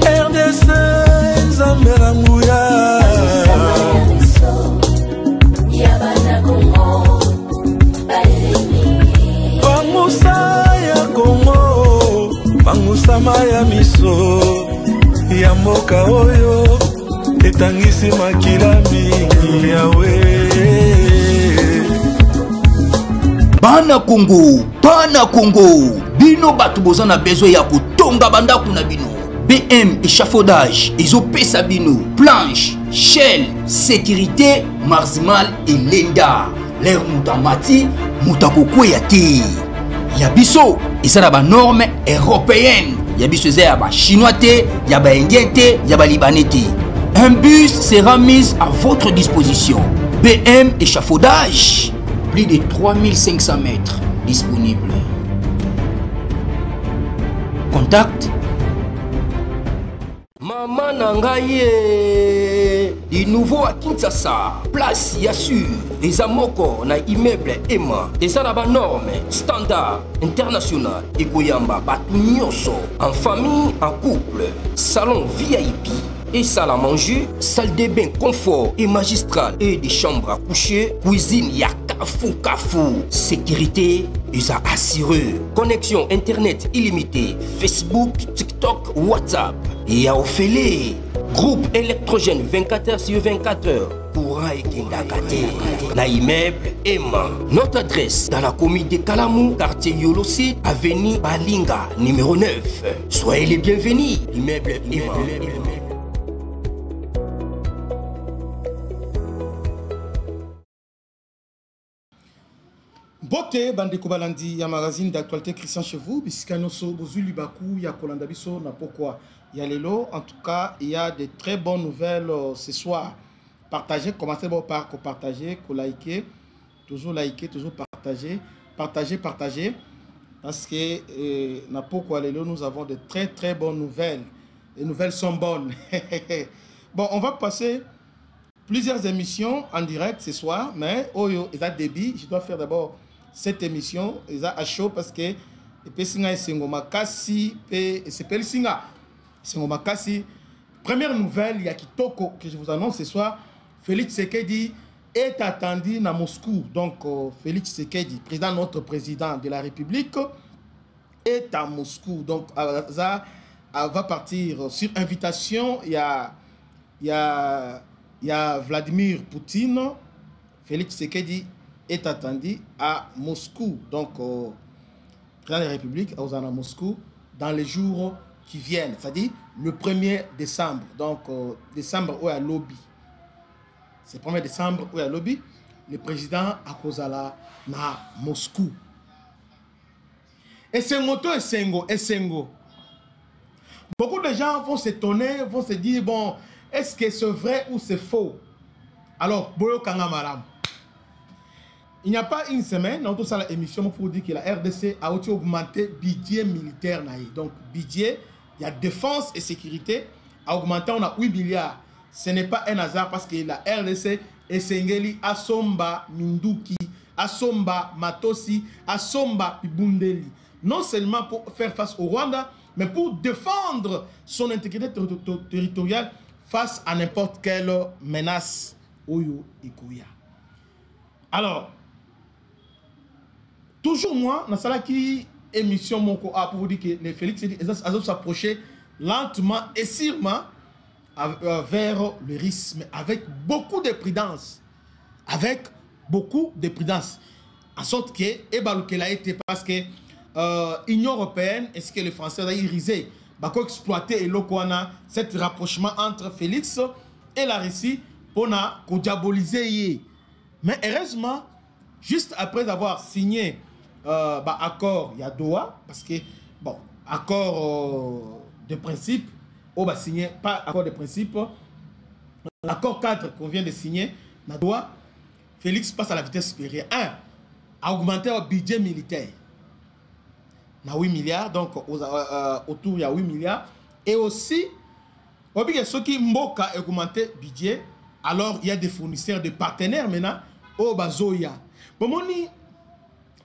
RDC Zambela Mouya Bangusa ya Congo Bangusa maya miso ya mboka oyo etangisi makila mingi yawe Bana Congo, bino batu boza na besoin ya kotonga bandaku na bino. BM échafaudage, ezopesa bino, planche, shell, sécurité, marzimal et lenda. L'air mutamati, mutakokweya te. Ya biso, eza na ba norme européenne. Ya biso eza ya ba chinois te, ya ba indien te, ya ba libanais te. Un bus sera mis à votre disposition. BM échafaudage. Plus de 3500 mètres disponibles. Contact Maman Nangaye du nouveau à Kinshasa. Place Yassur. Les amoko na immeuble Emma. Des arabes normes standard international. Ekoyamba batu nyonso. En famille, en couple. Salon VIP. Et salle à manger, salle de bain confort et magistral et des chambres à coucher, cuisine ya kafou. Sécurité, ils a assuré. Connexion internet illimitée, Facebook, TikTok, WhatsApp. Et à Ophélie, groupe électrogène 24h/24h. Courant et Kindakate. Na immeuble Emma. Notre adresse dans la commune de Kalamou, quartier Yolosi, avenue Balinga, numéro 9. Soyez les bienvenus. Immeuble Emma. Bote bandeko balandi ya magazine d'actualité Christian chez vous bisikanoso bozuli baku ya kolanda biso na pourquoi il y a lelo en tout cas il y a de très bonnes nouvelles ce soir. Partagez, commencez par partager, liker, toujours partager parce que na pourquoi lelo nous avons de très bonnes nouvelles. Les nouvelles sont bonnes. Bon, on va passer plusieurs émissions en direct ce soir, mais oyo il a débit, je dois faire d'abord cette émission, ils a chaud parce que première nouvelle, il y a Kitoko que je vous annonce ce soir. Félix Tshisekedi est attendu à Moscou. Donc Félix Tshisekedi, président, notre président de la République, est à Moscou. Donc ça va partir sur invitation. Il y a Vladimir Poutine. Félix Tshisekedi est attendu à Moscou. Donc, président de la République est à Moscou dans les jours qui viennent. C'est-à-dire le 1er décembre. Donc, décembre où il y a lobby. C'est le 1er décembre où il y a lobby. Le président a causé à Moscou. Et c'est moto et Sengo. Beaucoup de gens vont s'étonner, vont se dire, bon, est-ce que c'est vrai ou c'est faux? Alors, Boyo Kangamaram. Il n'y a pas une semaine, dans toute cette émission, pour dire que la RDC a augmenté le budget militaire. Donc, budget, il y a défense et sécurité, a augmenté, on a 8 milliards. Ce n'est pas un hasard parce que la RDC est Sengeli, Asomba, Minduki, Asomba, Matosi, Asomba, Bundeli. Non seulement pour faire face au Rwanda, mais pour défendre son intégrité territoriale face à n'importe quelle menace. Oyo Ikuya. Alors, toujours moi, dans cette émission, pour vous dire que les Félix s'approcher lentement et sûrement vers le risque, avec beaucoup de prudence. En sorte que, a été parce que l'Union européenne, est-ce que les Français ont irisé, exploiter cet rapprochement entre Félix et la Russie pour diaboliser. Mais heureusement, juste après avoir signé accord, il y a Doha, parce que, bon, accord de principe, on va signer, pas accord de principe, l'accord cadre qu'on vient de signer, à Doha, Félix passe à la vitesse supérieure. 1, a augmenté le budget militaire. Il y a 8 milliards, donc autour il y a 8 milliards. Et aussi, ceux qui Mboka a augmenté le budget, alors il y a des fournisseurs, des partenaires maintenant, au Bazoya. Bon,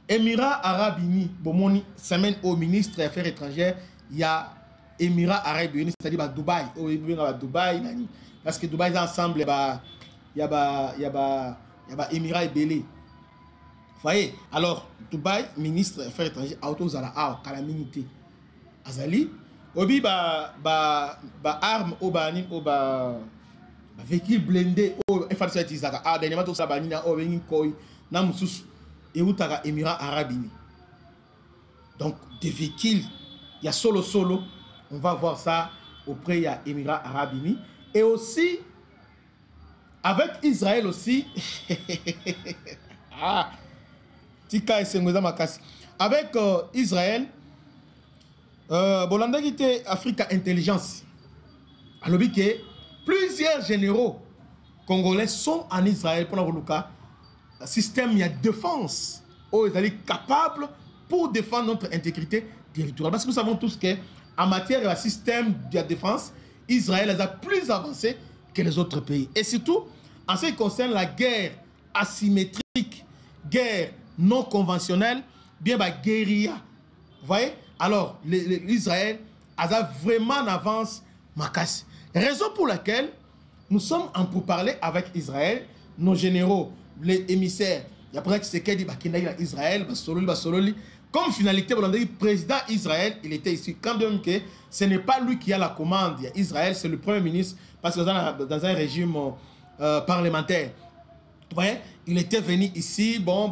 Émirats Arabes Unis, bon, semaine au ministre des Affaires étrangères, il y a Émirats Arabes Unis, c'est-à-dire Dubaï. Dubaï, parce que Dubaï, ensemble, il y a Émirats et Belé. Vous voyez? Alors, Dubaï, ministre des Affaires étrangères, auto zala a calamité. Azali, obi arme véhicule blindé dernièrement tout ça et Émirats Arabes Unis. Donc des véhicules, il y a solo, on va voir ça auprès des Émirats Arabes Unis et aussi avec Israël aussi. Avec Israël, Bolanda qui était Africa Intelligence. Alors que plusieurs généraux congolais sont en Israël pour le système de défense où ils sont capables pour défendre notre intégrité territoriale. Parce que nous savons tous qu'en matière de système de défense, Israël est plus avancé que les autres pays. Et surtout, en ce qui concerne la guerre asymétrique, guerre non conventionnelle, bien guérilla. Vous voyez? Alors, l'Israël a vraiment en avance Makassi. Raison pour laquelle nous sommes en pourparlers avec Israël, nos généraux, les émissaires. Il y a peut-être que c'est qui dit Israël, comme finalité, le président Israël, il était ici. Quand même que ce n'est pas lui qui a la commande. Israël, c'est le premier ministre, parce que dans un régime parlementaire. Vous voyez? Il était venu ici, bon,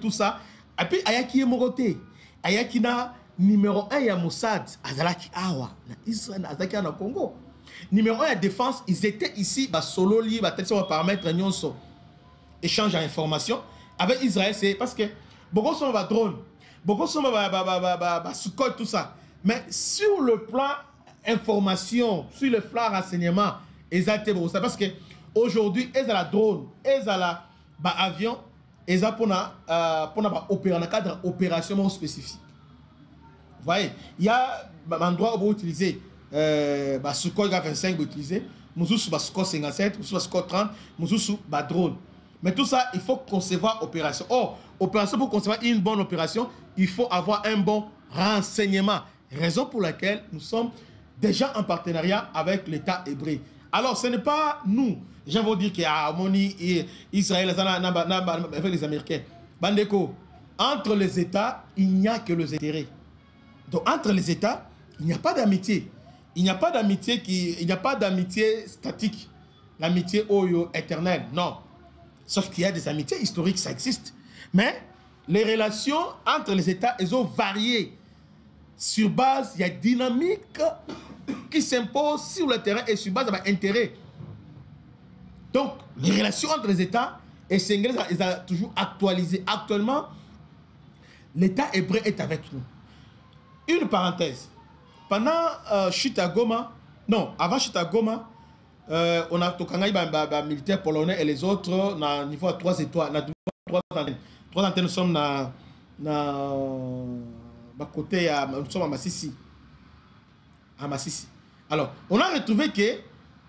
tout ça. Et puis, Ayaki est moroté. Ayaki na numéro 1 ya Mossad, Azalaki Awa, na Israël, Azalaki na Congo. Numéro 1 ya défense, ils étaient ici, Sololi, on va paramètre nyonso. Échange d'informations. Avec Israël, c'est parce que beaucoup sont drone, beaucoup sont Sukhoi, tout ça. Mais sur le plan information, sur le plan renseignement, exactement ça. Parce que aujourd'hui, ils ont la drone, ils ont la avion, ils ont opérer dans le cadre d'opération spécifique. Vous voyez, il y a un endroit où vous utilisez Sukhoi 25, vous utilisez, vous utilisez Sukhoi 57, vous utilisez Sukhoi 30, vous utilisez drone. Mais tout ça, il faut concevoir opération. Or, opération, pour concevoir une bonne opération, il faut avoir un bon renseignement. Raison pour laquelle nous sommes déjà en partenariat avec l'État hébreu. Alors, ce n'est pas nous. Je veux dire qu'il y a Israël avec les Américains. Bandeko, entre les États, il n'y a que les intérêts. Donc, entre les États, il n'y a pas d'amitié. Il n'y a pas d'amitié statique. L'amitié éternelle. Non. Sauf qu'il y a des amitiés historiques, ça existe. Mais les relations entre les États, elles ont varié. Sur base, il y a dynamique qui s'impose sur le terrain et sur base d'intérêt. Donc, les relations entre les États, et Senghel, ils ont toujours actualisé. Actuellement, l'État hébreu est avec nous. Une parenthèse. Pendant Chita Goma, non, avant Chita Goma, on a Tokangaï, militaires polonais et les autres, na niveau à 3 étoiles, trois antennes. 3 antennes, nous sommes côté, nous sommes à Massissi. À Massissi. Alors, on a retrouvé que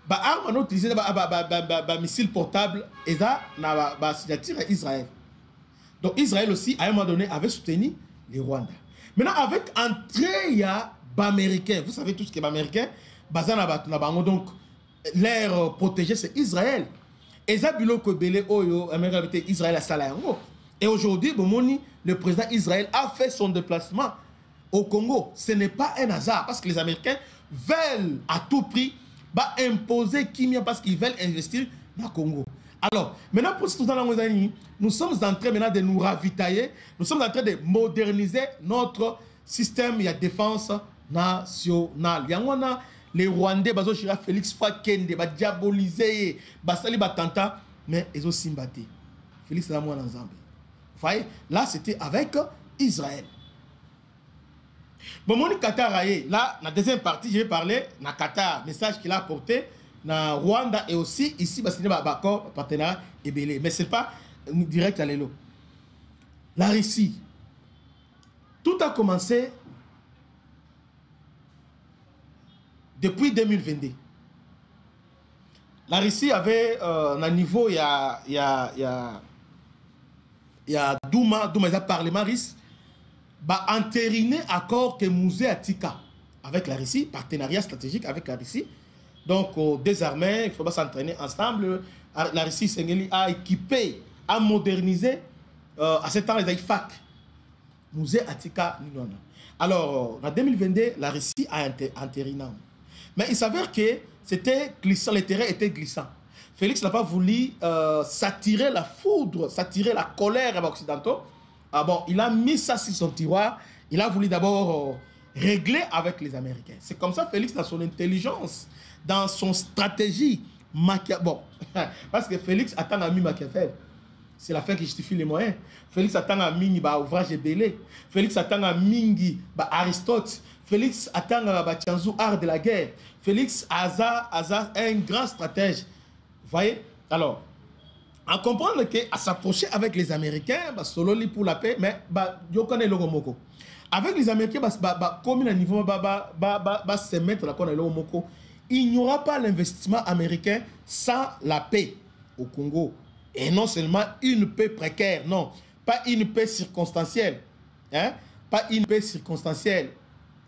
armes ont utilisé des missiles portables et ça n'a signature à Israël. Donc Israël aussi, à un moment donné, avait soutenu les Rwandais. Maintenant, avec entrée, il y a Américains. Vous savez tous ce qui est Américain. Donc, l'air protégé, c'est Israël. Et ça, Israël a Salayango. Et aujourd'hui, le président Israël a fait son déplacement au Congo. Ce n'est pas un hasard, parce que les Américains veulent à tout prix imposer Kimia parce qu'ils veulent investir dans le Congo. Alors, maintenant, pour tout ça, nous sommes en train maintenant de nous ravitailler, nous sommes en train de moderniser notre système de défense nationale. Il y a les Rwandais, Félix Fakende, diabolisé, Basali Batanta, mais ils ont simbaté. Félix est moi dans Zambie. Vous voyez, là c'était avec Israël. Bon, mon Qatar, là, la deuxième partie, je vais parler de Qatar, message qu'il a apporté dans Rwanda et aussi ici, c'est un partenariat ébélé. Mais ce n'est pas direct à l'élo. La Russie, tout a commencé depuis 2022. La Russie avait un niveau, il y a il y a Douma il a parlé Maris, bah entériné accord que Mouzé Atika avec la Russie, partenariat stratégique avec la Russie. Donc, des armées, il faut s'entraîner ensemble. La Russie a équipé, a modernisé à ce temps les FAC. Mouzé Atika. Alors, en 2022, la Russie a entériné. Mais il s'avère que c'était glissant, le terrain était glissant. Félix n'a pas voulu s'attirer la foudre, s'attirer la colère des Occidentaux. Ah bon, il a mis ça sur son tiroir. Il a voulu d'abord régler avec les Américains. C'est comme ça Félix, dans son intelligence, dans son stratégie, bon, parce que Félix attend à mi Machiavel. C'est la fin qui justifie les moyens. Félix attend à Mingi, ouvrage belé. Félix attend à Mingi, Aristote. Félix attend à Tianzou, art de la guerre. Félix Aza est un grand stratège. Vous voyez? Alors, à comprendre qu'à s'approcher avec les Américains, solo pour la paix, mais je connais le Moko. Avec les Américains, comme il y a un niveau, se mettre là, il n'y aura pas l'investissement américain sans la paix au Congo. Et non seulement une paix précaire, non, pas une paix circonstancielle, hein? Pas une paix circonstancielle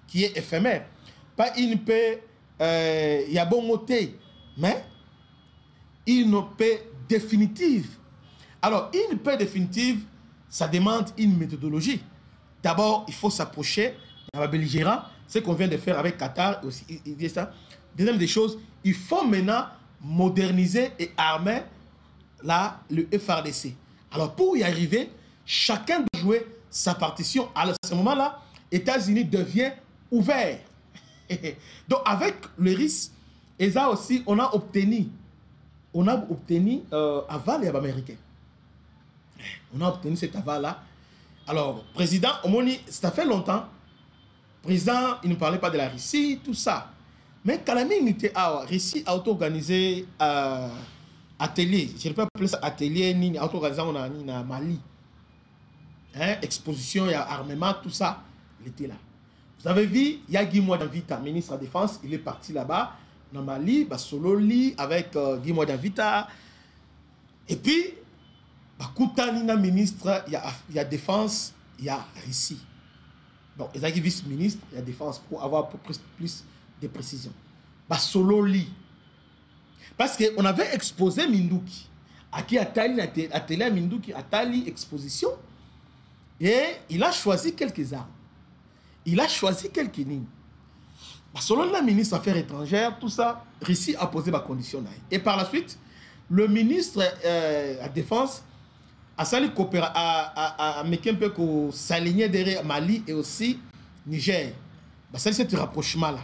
qui est éphémère, pas une paix, il y a bon moté, mais une paix définitive. Alors, une paix définitive, ça demande une méthodologie. D'abord, il faut s'approcher de la belligérance, ce qu'on vient de faire avec Qatar aussi. Il dit ça. Deuxième des choses, il faut maintenant moderniser et armer le FARDC. Alors, pour y arriver, chacun doit jouer sa partition. À ce moment-là, les États-Unis devient ouvert. Donc, avec le risque, et ça aussi, on a obtenu aval et américain. On a obtenu cet aval-là. Alors, président, ça fait longtemps. Président, il ne parlait pas de la Russie, tout ça. Mais quand la la Russie a auto-organisé atelier, je ne peux pas appeler ça atelier, ni auto-organisé en Mali. Hein, exposition, il y a armement, tout ça. Il était là. Vous avez vu, il y a Guy Mouadavita, ministre de la Défense, il est parti là-bas. Dans Mali, solo li avec Guy Mouadavita. Et puis, Koutanina ministre, il y a défense, il y a Russie. Donc, il y a vice-ministre, il y a défense pour avoir plus de précision. Solo li. Parce qu'on avait exposé Minduki. À qui atelier à Minduki, Atali exposition. Et il a choisi quelques armes. Il a choisi quelques lignes. Selon la ministre des Affaires étrangères, tout ça, Russie a posé ma condition. Et par la suite, le ministre de la Défense a mis un peu s'aligner derrière Mali et aussi Niger. C'est ce rapprochement-là.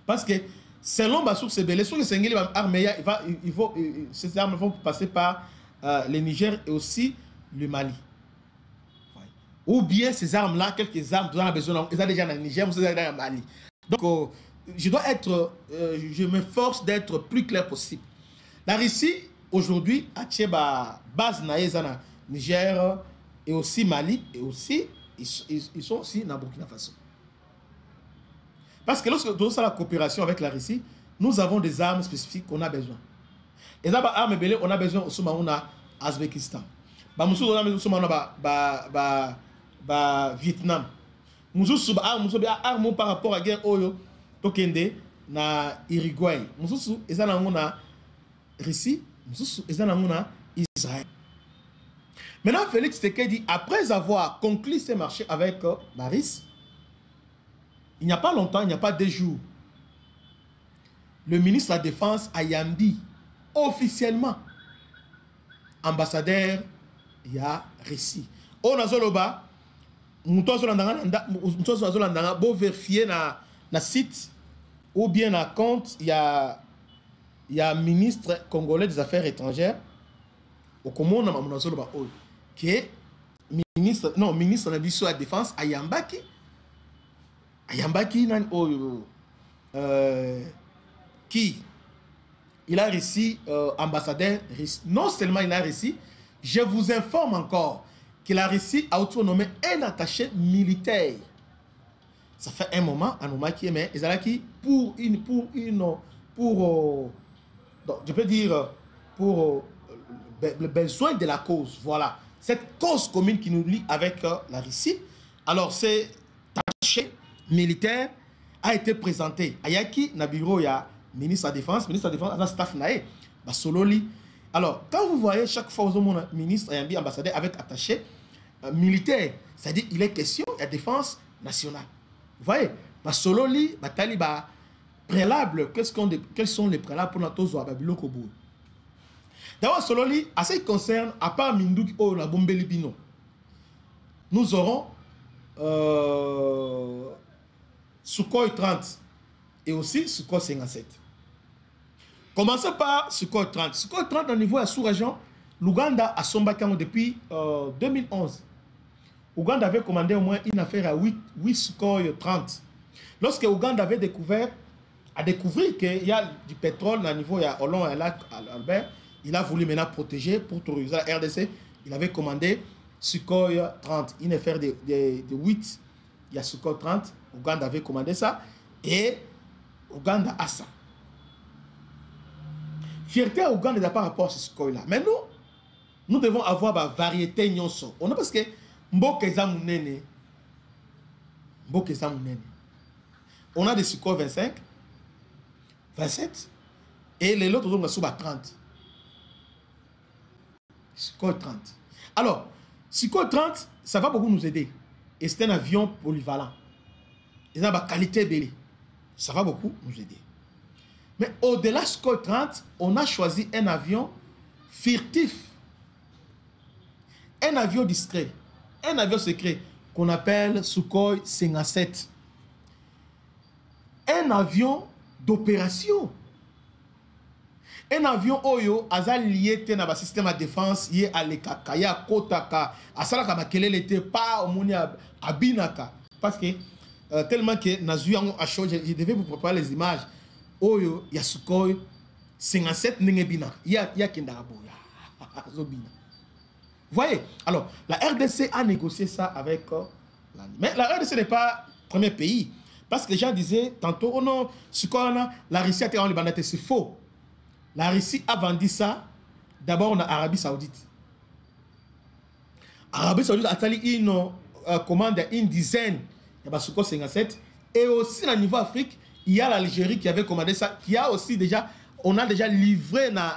Parce que selon ma source, ces armes vont passer par le Niger et aussi le Mali. Ou bien ces armes-là, quelques armes, on a besoin, ils ont déjà dans le Niger, ils ont déjà dans le Mali. Donc, je m'efforce d'être plus clair possible. La Russie, aujourd'hui, a une base dans Niger et aussi Mali, et aussi, ils sont aussi dans Burkina Faso. Parce que lorsque nous avons la coopération avec la Russie, nous avons des armes spécifiques qu'on a besoin. Et ça, armes belées, on a besoin aussi en Ouzbékistan. On a besoin Vietnam. Nous avons armes par rapport à la guerre Oyo, Tokende, na Uruguay. Nous avons la Russie, nous avons Israël. Maintenant, Félix Tshisekedi, après avoir conclu ces marchés avec la Russie, il n'y a pas longtemps, il n'y a pas 2 jours, le ministre de la Défense a yambi officiellement ambassadeur il y a Russie. On a zoloba, nous avons vérifié na site ou bien na compte, il y a ministre congolais des Affaires étrangères au Congo, qui est ministre de la Défense à Yambaki. Ayambaki qui il a réussi ambassadeur. Non seulement il a réussi, je vous informe encore qu'il a réussi à autonomer un attaché militaire. Ça fait un moment, qui mais pour je peux dire pour le besoin de la cause. Voilà, cette cause commune qui nous lie avec la Russie. Alors, c'est attaché militaire a été présenté. Ayaki, Nabiro, il y a ministre de la Défense, à staff nae, Sololi. Alors, quand vous voyez chaque fois aux ministre et ambassadeur avec attaché militaire, c'est-à-dire il est question de la défense nationale. Vous voyez, Sololi, Taliba, préalable, quels sont les préalables pour notre zoa Babylon Kobo? D'abord, Sololi, à ce qui concerne, à part Mindouk ou la bombe Libino, nous aurons Sukhoi 30 et aussi Sukhoi 57. Commencez par Sukhoi 30. Sukhoi 30, au niveau de la sous-région, l'Ouganda a son bacan depuis 2011. L'Ouganda avait commandé au moins une affaire à 8 Sukhoi 30. Lorsque l'Ouganda avait découvert qu'il y a du pétrole au niveau de Hollande et lac Albert, il a voulu maintenant protéger pour autoriser la RDC. Il avait commandé Sukhoi 30. Une affaire de 8, il y a Sukhoi 30. Ouganda avait commandé ça. Et Ouganda a ça. Fierté à Ouganda par rapport à ce Sukhoi là. Mais nous devons avoir la variété nyonso. On a parce que Mbokeza Mounene. On a des Sukhoi 25, 27 et les autres on a sous 30. Sukhoi 30. Alors, Sukhoi 30, ça va beaucoup nous aider. Et c'est un avion polyvalent. Il a une qualité belle. Ça va beaucoup nous aider. Mais au-delà de Sukhoi 30, on a choisi un avion furtif. Un avion discret. Un avion secret qu'on appelle Sukhoi 57. Un avion d'opération. Un avion oyo aza lié na ba système de défense lié à l'ekaka ya kotaka asala ka makelele était pas au moni abinaka parce que tellement que nazu a chaud je devais vous préparer les images oyo ya Sukhoi 57 ningebina ya kendabo ya zobina. Voyez, alors la RDC a négocié ça avec mais la RDC n'est pas le premier pays parce que les gens disaient tantôt oh non Sukhoi la Russie a été en Liban, c'est faux. La Russie a vendu ça d'abord en Arabie Saoudite. Arabie Saoudite a tali une commande une dizaine de Sukhoi 57 et aussi au niveau Afrique, il y a l'Algérie qui avait commandé ça, qui a aussi déjà, on a déjà livré na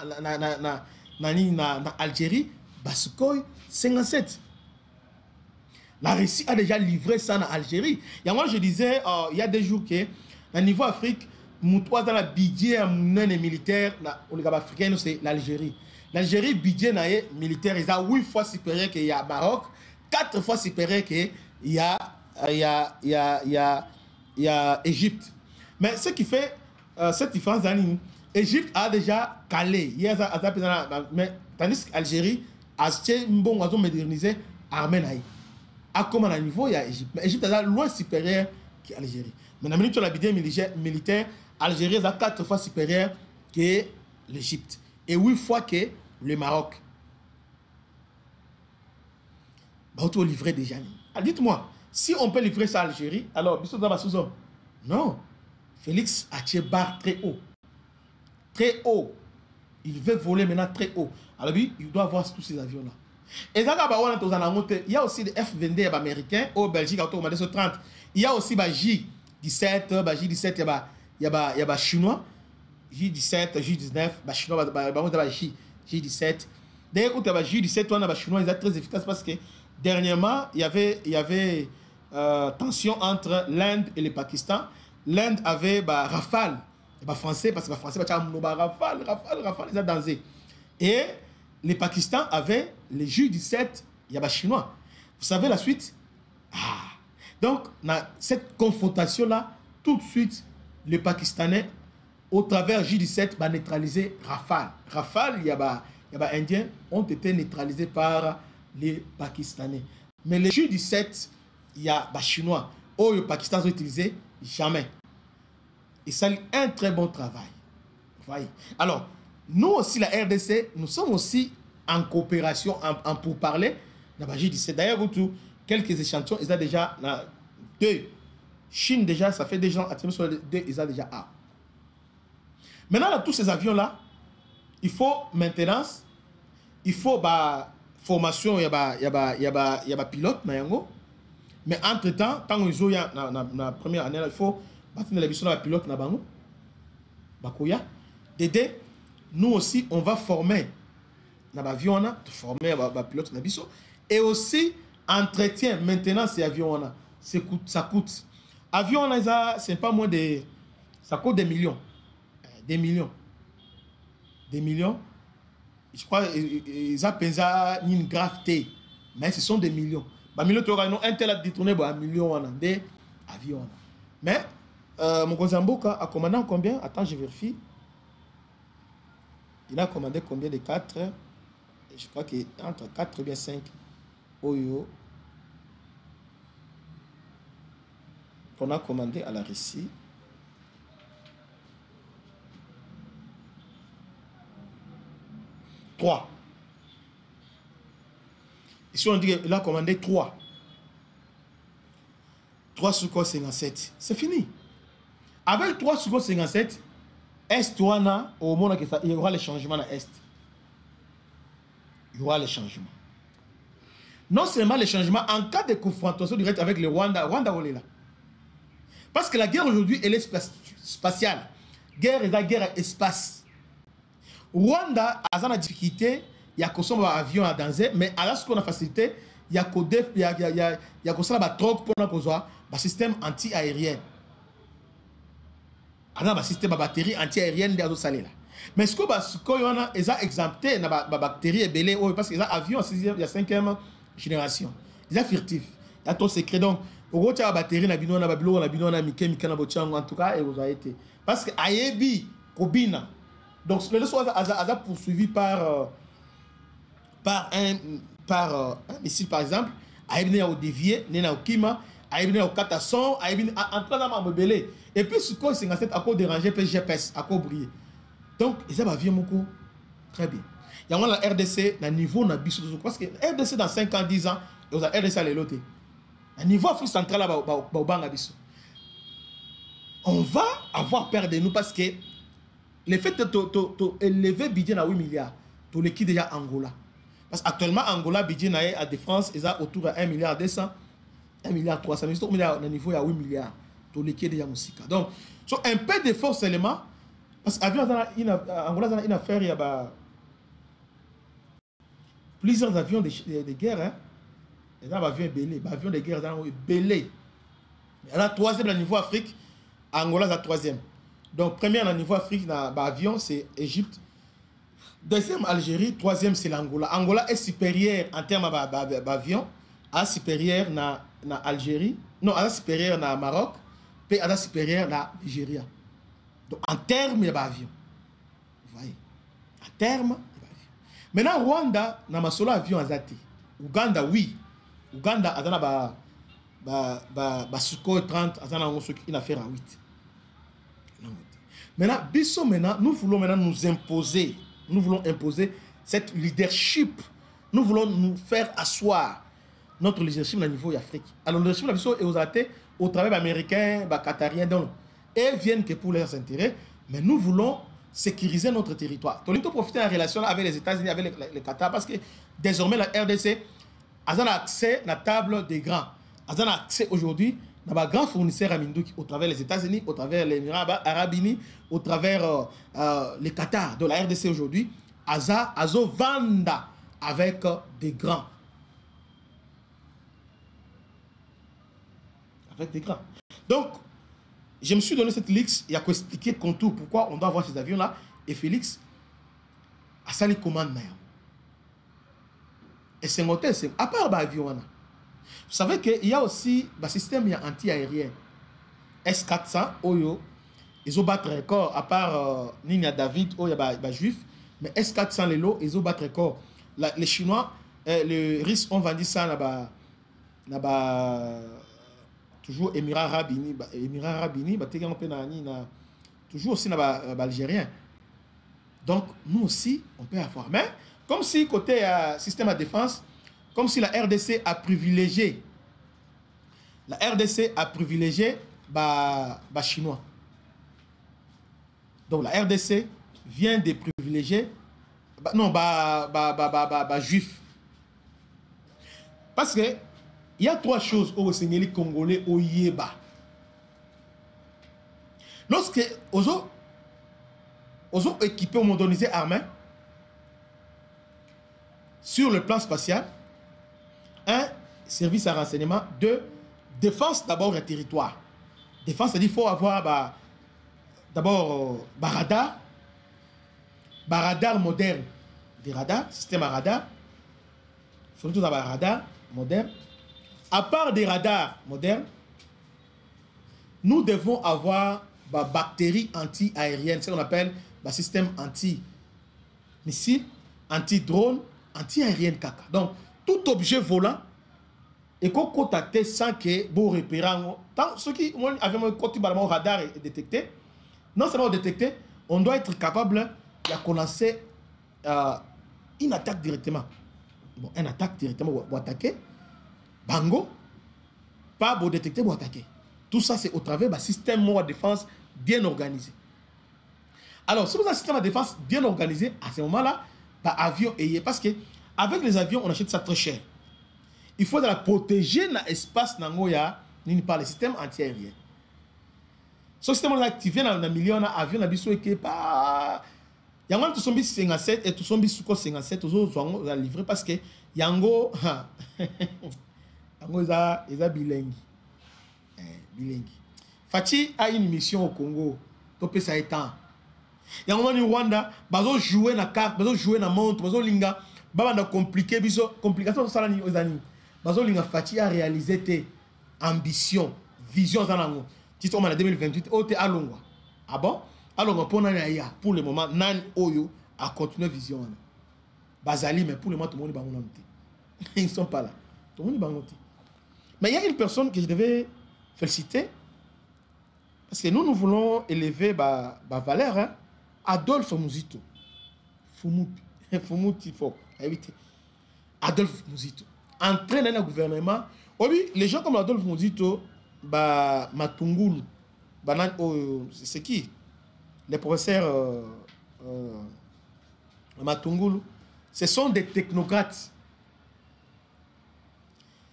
Algérie Sukhoi 57. La Russie a déjà livré ça en Algérie. Et moi je disais il y a des jours que au niveau Afrique Moutouaz dans la budget militaire au Gabon africain, c'est l'Algérie. L'Algérie, budget militaire, il a 8 fois supérieur qu'il y a Maroc, 4 fois supérieur qu'il y a Égypte. Mais ce qui fait cette différence, Égypte a déjà calé. Mais tandis qu'Algérie a acheté un bon oiseau modernisé armé. À comment à niveau, il y a Égypte. Mais Égypte est loin supérieur qu'Algérie. Mais dans la budget militaire, Algérie est 4 fois supérieur que l'Égypte et 8 fois que le Maroc. On peut livrer déjà. Dites-moi, si on peut livrer ça à Algérie, alors, non. Félix a tiré barre très haut. Très haut. Il veut voler maintenant très haut. Alors, lui, il doit avoir tous ces avions-là. Et il y a aussi des F-22 américains au Belgique, au 30. Il y a aussi J-17, J-17, il y a chinois, J-17, J-19, chinois, J-17. D'ailleurs, J-17, on a chinois, ils sont très efficaces parce que dernièrement, il y avait tension entre l'Inde et le Pakistan. L'Inde avait Rafale, français, parce que les Français, Rafale, ils ont dansé. Et le Pakistan avait les J-17, il y a chinois. Vous savez la suite? Donc, dans cette confrontation-là, tout de suite, les Pakistanais, au travers J-17, va neutraliser Rafale. Rafale, il y a Indiens, ont été neutralisés par les Pakistanais. Mais les J-17, il y a Chinois. Oh, le Pakistan ont utilisé jamais. Et ça, c'est un très bon travail. Voyez. Alors, nous aussi, la RDC, nous sommes aussi en coopération, en pourparler dans la J-17. D'ailleurs, quelques échantillons, ils ont déjà 2. Chine, déjà, ça fait des gens attirés sur les 2, ils ont déjà A. Maintenant, dans tous ces avions-là, il faut maintenance, il faut formation, il y a pilote, mais entre-temps, quand ils ont la première année, il faut bâtir la pilote, Dédé, nous aussi, on va former l'avion, former le pilote, et aussi entretien, maintenance et avion, ça coûte. Avion, c'est pas moins de... Ça coûte des millions. Des millions. Des millions. Je crois qu'ils appellent une gravité. Mais ce sont des millions. Millions, un tel a détourné un million des avions. Mais, mon Kozamboka a commandé combien? Attends, je vérifie. Il a commandé combien de 4? Je crois qu'entre 4 ou bien 5. Oyo. Qu'on a commandé à la Russie. Trois. Ici, on dit qu'il a commandé 3. 3 Sukhoi 57. C'est fini. Avec 3 Sukhoi 57, Est, au moment où il y aura les changements à Est. Il y aura les changements. Non seulement les changements, en cas de confrontation directe avec le Rwanda, on est là. Parce que la guerre aujourd'hui, elle est spatiale. Guerre est la guerre à espace. Rwanda a une difficulté, il y a un avion à danger, mais à ce qu'on a facilité, il y a un troc pour un système anti-aérien. Il y a un système de batterie anti-aérienne de salé là. Mais ce qu'on a exempté la bactérie est belée parce que les avions, il y a 5e génération. Ils sont furtifs. Il y a tout secret. Donc, au gros, il y a la batterie, il y a la en tout cas, et vous avez été. Parce que Ayebi, Kobina, donc le soir, a poursuivi par un missile, par exemple. Ayebi au dévié, Nena au Kima, Ayebi au Katasson, Ayebi en train de belé. Et puis, ce qu'on s'est à cause déranger, puis GPS, à cause briller. Donc, ils ont vu beaucoup. Très bien. Il y a la RDC, le niveau n'a pas parce que RDC dans 5 ans, 10 ans, il y a RDC à l'éloté. Le niveau Afrique centrale, on va avoir peur de nous parce que le fait d'élever le budget à 8 milliards, tu l'équipe déjà Angola. Parce qu'actuellement, Angola, le budget à défense, il y a autour de 1 milliard 200, 1 milliard 300. Mais le niveau à 8 milliards, tu l'équipe déjà Moussika. Donc, un peu d'effort seulement. Parce qu'Angola a une affaire, il y a plusieurs avions de guerre. Hein. Les avions belés, avions de guerre belés. La 3e au niveau Afrique, Angola est la 3e. Donc, première au niveau Afrique, l'avion, c'est Égypte. 2e, Algérie. 3e, c'est l'Angola. Angola est supérieur en termes d'avion, à supérieur à Algérie, non, à supérieur à Maroc, puis à supérieur à Nigeria. Donc, en termes d'avion. Vous voyez? En termes d'avion. Maintenant, Rwanda, n'a pas solo avion azati. Ouganda, oui. Ouganda, a un Sukhoi 30, une affaire à 8. Maintenant, nous voulons nous imposer. Nous voulons imposer cette leadership. Nous voulons nous faire asseoir notre leadership au niveau d'Afrique. Alors, le leadership est aux athées, au travail américain, qatarien, donc. Et viennent que pour leurs intérêts, mais nous voulons sécuriser notre territoire. Donc, nous devons profiter en relation avec les États-Unis, avec le Qatar, parce que désormais, la RDC a accès à la table des grands. A accès aujourd'hui à un grand fournisseur à Mindouki, au travers des États-Unis, au travers les Émirats Arabes Unis, au travers le Qatar. De la RDC aujourd'hui, Azo Vanda avec des grands. Avec des grands. Donc, je me suis donné cette liste, il y a qu'à expliquer contour pourquoi on doit avoir ces avions-là. Et Félix a sali commande. Et c'est un hôtel, à part l'avion. Vous savez qu'il y a aussi un système anti-aérien. S-400, Oyo, ils ont battu record, à part Nina David, Oyo, juif. Mais S-400, les lots, ils ont battu record. Les Chinois, les Russes ont vendu ça là-bas. Toujours Émirats Arabes Unis, toujours aussi Algérien. Donc, nous aussi, on peut avoir. Mais, comme si côté système de défense, comme si la RDC a privilégié, Chinois. Donc, la RDC vient de privilégier, juif. Parce que il y a 3 choses au Sénégal congolais au Yéba. Lorsque ozo équipé ou modernisé armée sur le plan spatial, 1, service à renseignement, 2, défense d'abord du territoire. Défense, c'est-à-dire qu'il faut avoir d'abord radar moderne. Des radars, système à radar. Il faut tout avoir radar moderne. À part des radars modernes, nous devons avoir des bactéries anti-aériennes, ce qu'on appelle le système anti-missile, anti-drone, anti-aérienne caca. Donc, tout objet volant et qu'on contacte sans que vous repérez. Tant ceux qui avaient un radar et détecté, non seulement détecté, on doit être capable de connaître une attaque directement. Bon, une attaque directement pour attaquer. Bango, pas pour détecter, pour attaquer. Tout ça, c'est au travers d'un système de défense bien organisé. Alors, si vous avez un système de défense bien organisé, à ce moment-là, avion et parce que avec les avions, on achète ça très cher. Il faut la protéger dans l'espace par le système anti-aérien. Ce système est activé dans le milieu d'avions, il pas. Il y a un tout son bis 57 et tout son bis 57 aux autres livré parce que yango yango est bilingue. Bilingue. Fati a une mission au Congo. Topé ça étant. Il y a un moment au Rwanda, bazo jouer na carte, bazo jouer na montre, bazo linga, baba compliqué biso, complication ça la ni ozani. Bazo linga Fati a réalisé tes ambitions, visions dans l'ango. Titre en 2028, ote alongwa. Ah bon? Alors, pour le moment, Nan Oyo a continué vision. Bazali, mais pour le moment, tout le monde est bangoté. Ils ne sont pas là. Tout le monde est bangoté. Mais il y a une personne que je devais féliciter. Parce que nous voulons élever ma valeur. Hein? Adolphe Muzito. Fumuti, il faut éviter. Adolphe Muzito. Entré dans le gouvernement. Oui, les gens comme Adolphe Muzito, Matungulu, c'est qui? Les professeurs Matungulu, ce sont des technocrates.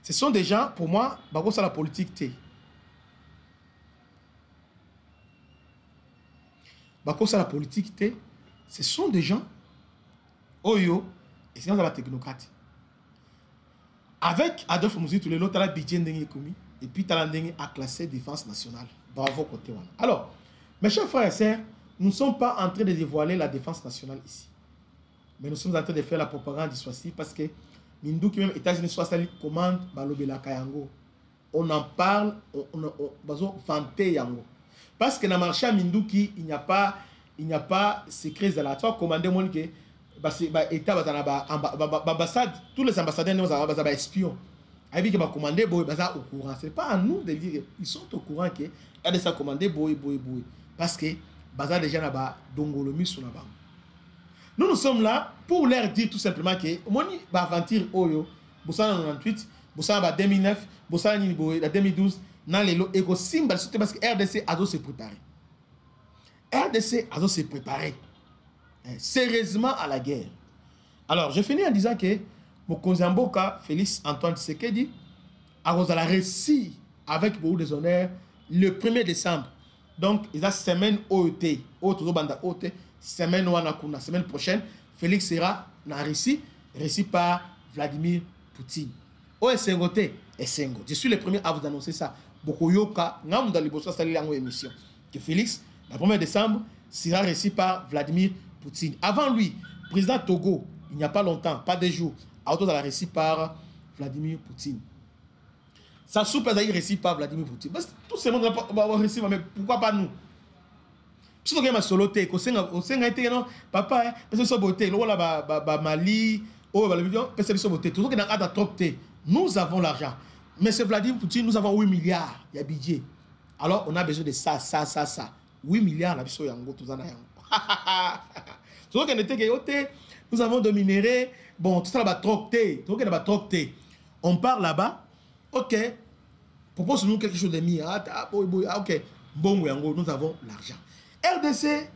Ce sont des gens, pour moi, c'est la politique. C'est la politique. Ce sont des gens, Oyo, et c'est la technocrate. Avec Adolphe Muzito, le lot, tu as budget commis, et puis tu as a classé défense nationale. Bravo, côté. Alors, mes chers frères et sœurs, nous ne sommes pas en train de dévoiler la défense nationale ici. Mais nous sommes en train de faire la propagande dissuasive parce que Mindou qui même États-Unis soit sali commande balobela kayango. On en parle, on vanter yango. Parce que dans le marché Mindouki, il n'y a pas secret de la toi commander mon que État ambassade, tous les ambassadeurs nous espions. Avec que commander boy baza au courant. C'est pas à nous de dire ils sont au courant que RDC a commandé boy parce que baza déjà là-bas dongolomi sur là-bas. Nous sommes là pour leur dire tout simplement que moni ba aventure oyo bosana 98 bosana 2009 bosana ni boy 2012 dans les lots ego symbole surtout parce que RDC a dû se préparer. RDC a dû se préparer sérieusement à la guerre. Alors, je finis en disant que Mokonzamboka, Félix Antoine Tshisekedi, a réussi avec beaucoup de honneurs le 1er décembre. Donc, il y a semaine OET, semaine Wanakuna, semaine prochaine, Félix sera dans Russie, réussi par Vladimir Poutine. Je suis le premier à vous annoncer ça. Bokoyoka, nous dans les émission. Que Félix, le 1er décembre, sera réussi par Vladimir Poutine. Avant lui, président Togo, il n'y a pas longtemps, pas des jours, auto dans la récit par Vladimir Poutine. Ça soupe à récit par Vladimir Poutine. Tout ce monde va réussir, mais pourquoi pas nous? Si vous avez un solo, papa, Mali, nous avons l'argent. Mais c'est Vladimir Poutine, nous avons 8 milliards, il y a budget. Alors on a besoin de ça. 8 milliards, nous avons de minéraux. Bon, tout ça là-bas, trocté. On part là-bas. Ok. Propose-nous quelque chose de mis. Ok. Bon, nous avons l'argent. RDC,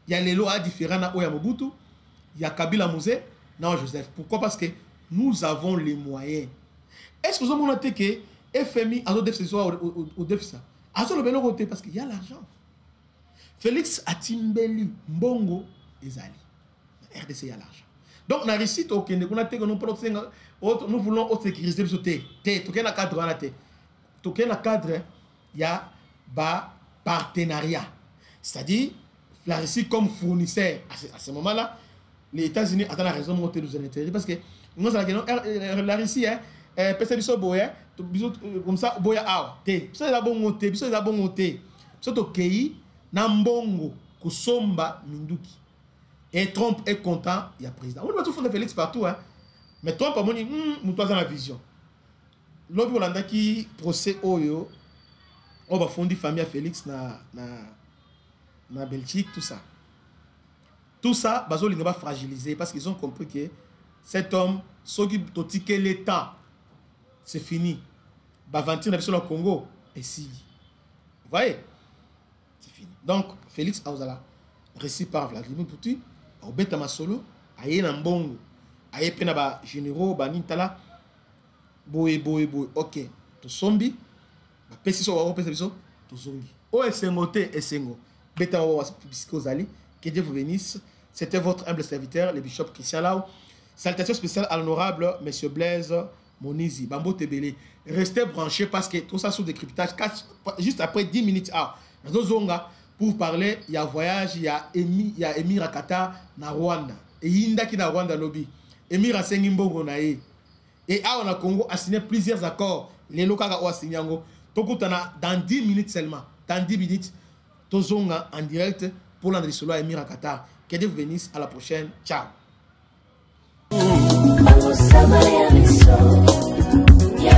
il y a les lois différents. Il y a Mobutu, il y a Kabila Mouzé, non Joseph. Pourquoi? Parce que nous avons les moyens. Est-ce que vous avez noté que FMI a déficit au déficit? Azo le belo côté parce qu'il y a l'argent. Félix Atimbeli Mbongo ezali. La RDC y a l'argent. Donc na réussite au Kenya, nous voulons sécuriser le côté. Toké na cadre na té. Toké na cadre il y a ba partenariat. C'est-à-dire la Russie comme fournisseur à ce moment-là, les États-Unis attendent la raison de monter nous intérêts parce que nous la Russie pesa biso boya comme ça boya awa te biso za bongo te biso za bongo te biso to kei na mbongo kusomba minduki et Trump est content il y a président on va tout faire Félix partout hein mais Trump a moni muto za la vision lobi olanda ki procès oyo on va fonder famille Félix na Belgique tout ça bazo linga ba fragiliser parce qu'ils ont compris que cet homme soki totike l'état c'est fini. Bavantir sur le Congo et si. Vous voyez? C'est fini. Donc, Félix Aouzala, récit par Vladimir Poutine, au Betama Solo, aye Nambongo, aye Penaba généraux, Banintala, boé, ok, to sombi, pesiso, to zongi. O esengote, esengo, Betama Biskozali, que Dieu vous bénisse. C'était votre humble serviteur, le bishop Christian Lao. Salutations spéciales à l'honorable monsieur Blaise Monizi, Bambo Tebele. Restez branchés parce que tout ça sous décryptage. Juste après 10 minutes, pour parler, il y a voyage, il y a Émir à Qatar, na Rwanda. Et Yinda qui na Rwanda lobby. Émir à Sengimbongo nae. Et on a Congo a signé plusieurs accords. Les locaux ont signé. Dans 10 minutes seulement. Dans 10 minutes, Tozonga en direct pour l'André-Solo à Émir à Qatar. Que Dieu vous bénisse. À la prochaine. Ciao. Ya